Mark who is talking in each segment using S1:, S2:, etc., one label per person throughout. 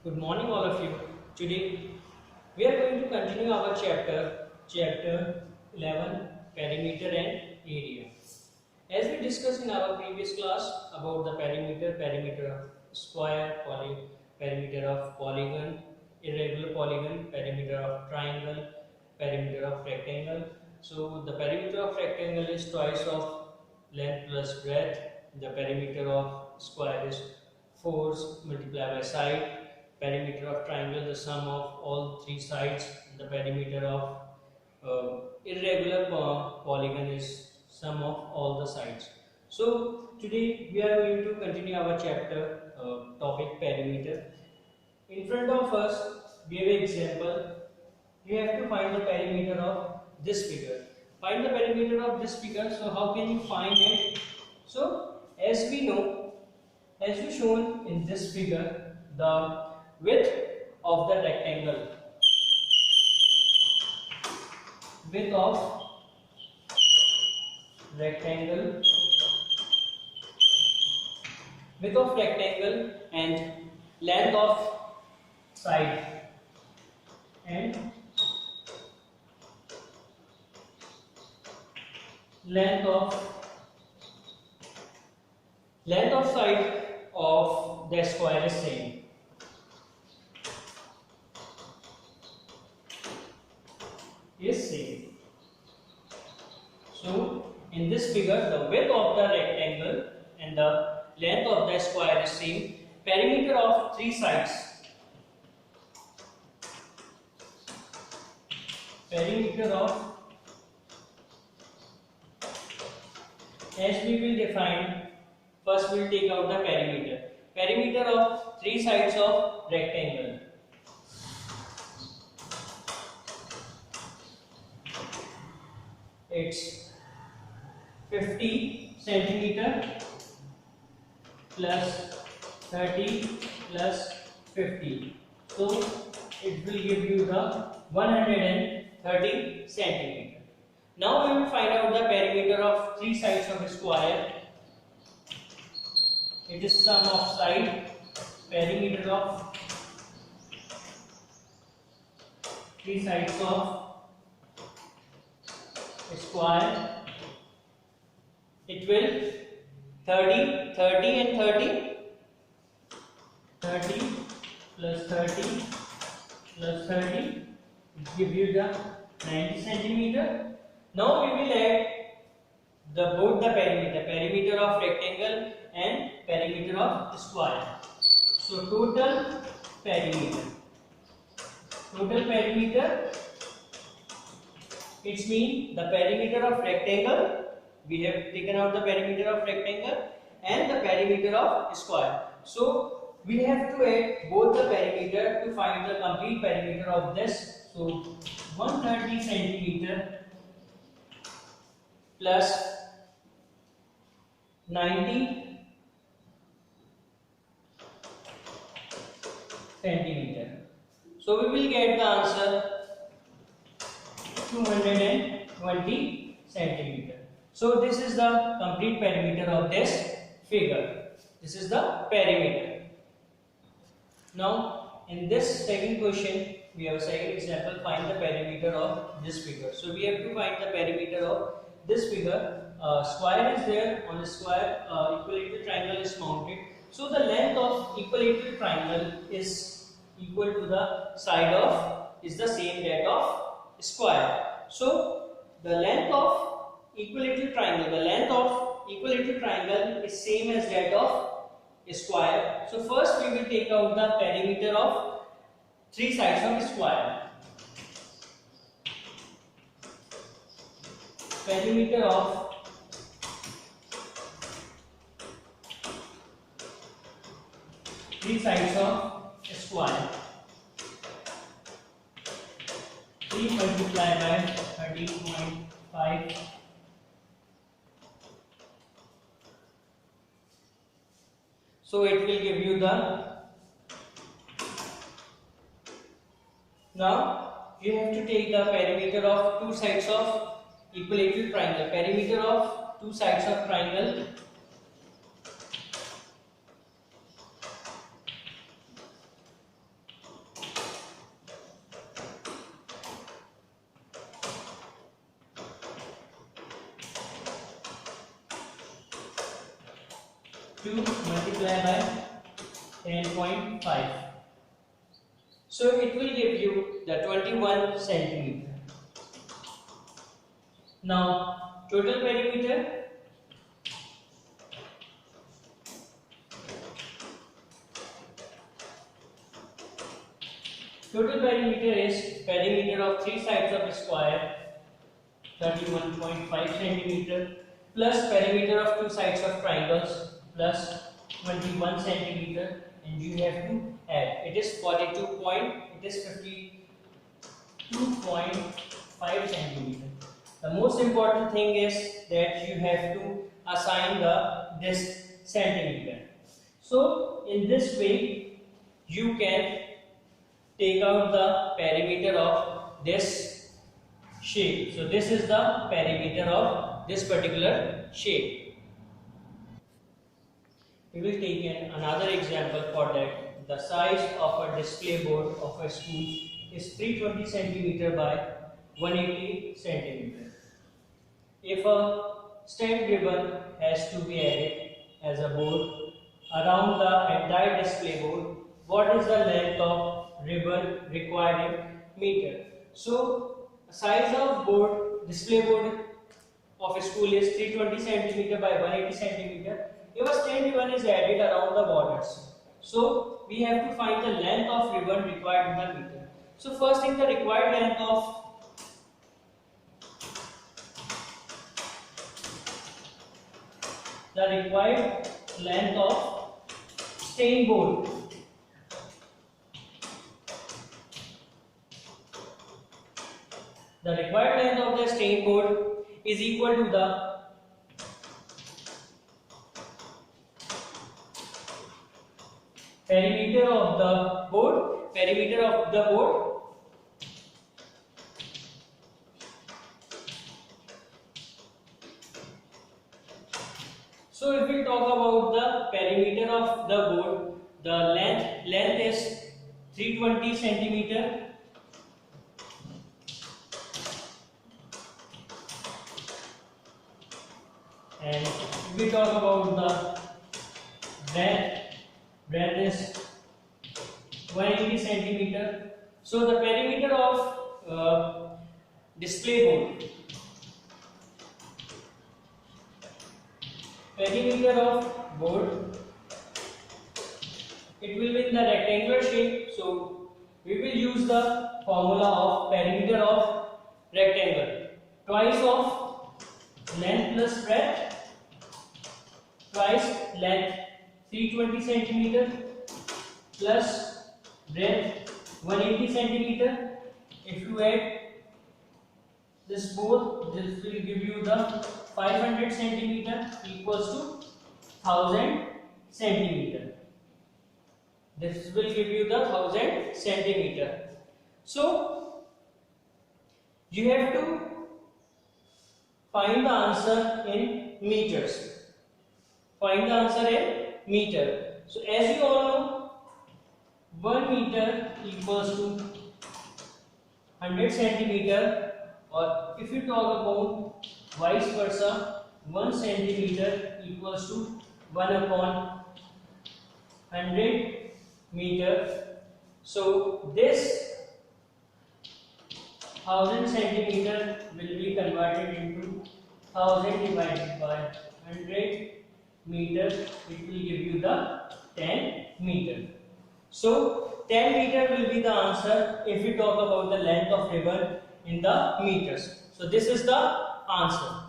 S1: Good morning, all of you. Today we are going to continue our chapter 11, perimeter and area. As we discussed in our previous class about the perimeter of square, perimeter of polygon, irregular polygon, perimeter of triangle, perimeter of rectangle. So the perimeter of rectangle is twice of length plus breadth. The perimeter of square is 4 multiplied by side. Perimeter of triangle, the sum of all three sides. The perimeter of irregular polygon is sum of all the sides. So today we are going to continue our chapter topic perimeter. In front of us we have an example. You have to find the perimeter of this figure. Find the perimeter of this figure. So how can you find it? So as we know, as we shown in this figure, the width of the rectangle, width of rectangle, width of rectangle and length of side and length of side of the square is same. So in this figure, the width of the rectangle and the length of the square is same. Perimeter of three sides. Perimeter of, as we will define, first we will take out the perimeter. Perimeter of three sides of rectangle. It's 50 centimeter plus 30 plus 50. So it will give you the 130 centimeter. Now we will find out the perimeter of three sides of a square. It is sum of side. Perimeter of three sides of a square. It will 30, 30 and 30. 30 plus 30 plus 30 give you the 90 centimeter. Now we will add both the perimeter of rectangle and perimeter of square. So total perimeter, it means the perimeter of rectangle, we have taken out the perimeter of rectangle and the perimeter of square. So we have to add both the perimeter to find the complete perimeter of this. So 130 centimeter plus 90 centimeter. So we will get the answer 220 centimeter. So this is the complete perimeter of this figure. This is the perimeter. Now in this second question, we have a second example, find the perimeter of this figure. So we have to find the perimeter of this figure. Square is there. On the square, equilateral triangle is mounted. So the length of equilateral triangle is equal to the side of, is the same that of square. So the length of equilateral triangle, is same as that of square. So first we will take out the perimeter of three sides of square. Perimeter of three sides of square. 3 multiplied by 13.5. So it will give you the, now you have to take the perimeter of two sides of equilateral triangle. Perimeter of two sides of triangle 2 multiplied by 10.5. So it will give you the 21 centimeter. Now total perimeter, is perimeter of three sides of a square 31.5 centimeter plus perimeter of two sides of triangles plus 21 centimeter, and you have to add. It is 52.5 centimeter. The most important thing is that you have to assign this centimeter. So in this way you can take out the perimeter of this shape. So this is the perimeter of this particular shape. We will take another example for that. The size of a display board of a school is 320 centimeter by 180 centimeter. If a stain ribbon has to be added as a board around the entire display board, what is the length of ribbon required in meter? So size of display board of a school is 320 centimeter by 180 centimeter. If a stain ribbon is added around the borders, so we have to find the length of ribbon required in the meter. So first thing, the required length of stain board. The required length of the stain board is equal to the perimeter of the board. So if we talk about the perimeter of the board, the length is 320 centimeter. And if we talk about the breadth is 180 centimeter. So the perimeter of display board, it will be in the rectangular shape. So we will use the formula of perimeter of rectangle, twice of length plus breadth, twice length 320 centimeter plus breadth 180 centimeter. If you add this both, this will give you the 500 centimeter equals to 1000 centimeter. This will give you the 1000 centimeter. So you have to find the answer in meters. So as you all know, 1 meter equals to 100 centimeter, or if you talk about vice versa, 1 centimeter equals to 1 upon 100 meter. So this 1000 centimeter will be converted into 1000 divided by 100 meter. It will give you the 10 meter. So 10 meter will be the answer if we talk about the length of ribbon in the meters. So this is the answer.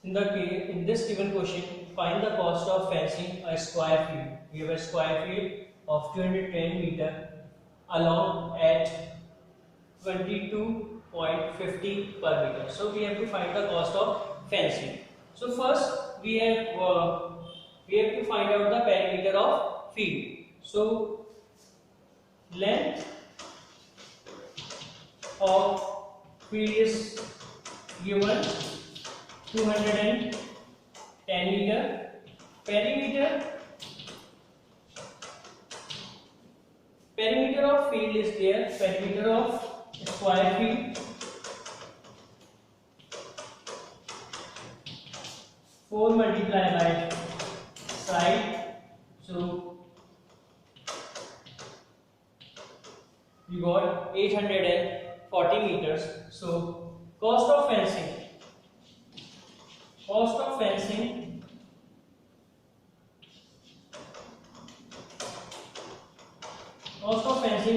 S1: In this given question, find the cost of fencing a square field. We have a square field of 210 meter along at 22.50 per meter. So we have to find the cost of fencing. So first we have to find out the perimeter of field. So length of field is given 210 meter. Perimeter of field is there. Perimeter of square field 4 multiplied by side, so you got 840 meters. So cost of fencing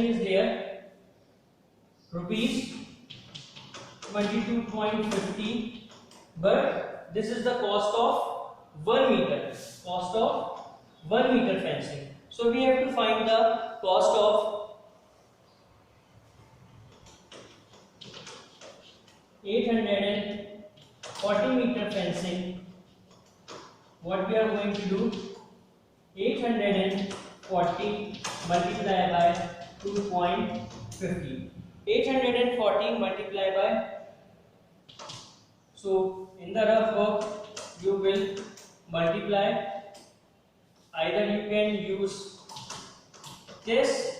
S1: is there, rupees 22.50, but this is the cost of 1 meter, fencing. So we have to find the cost of 840 meter fencing. What we are going to do, 840 multiplied by 2.50. 840 multiplied by, so in the rough work you will multiply, either you can use this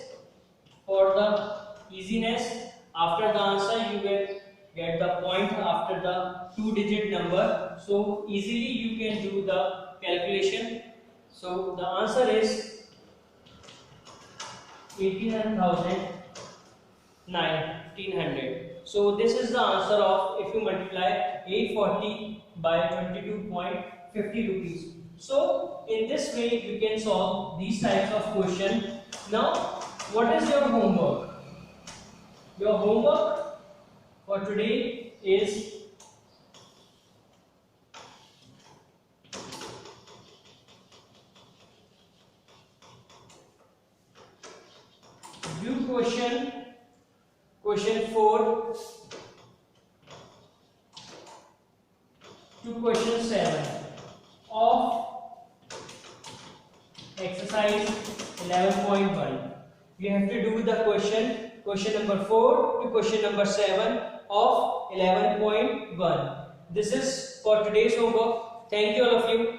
S1: for the easiness. After the answer you will get the point after the 2-digit number, so easily you can do the calculation. So the answer is 1900. So this is the answer of, if you multiply 840 by 22.50 rupees. So in this way you can solve these types of question. Now what is your homework? Your homework for today is view question 4 to question 7 of exercise 11.1. You have to do the question number 4 to question number 7 of 11.1. This is for today's homework. Thank you all of you.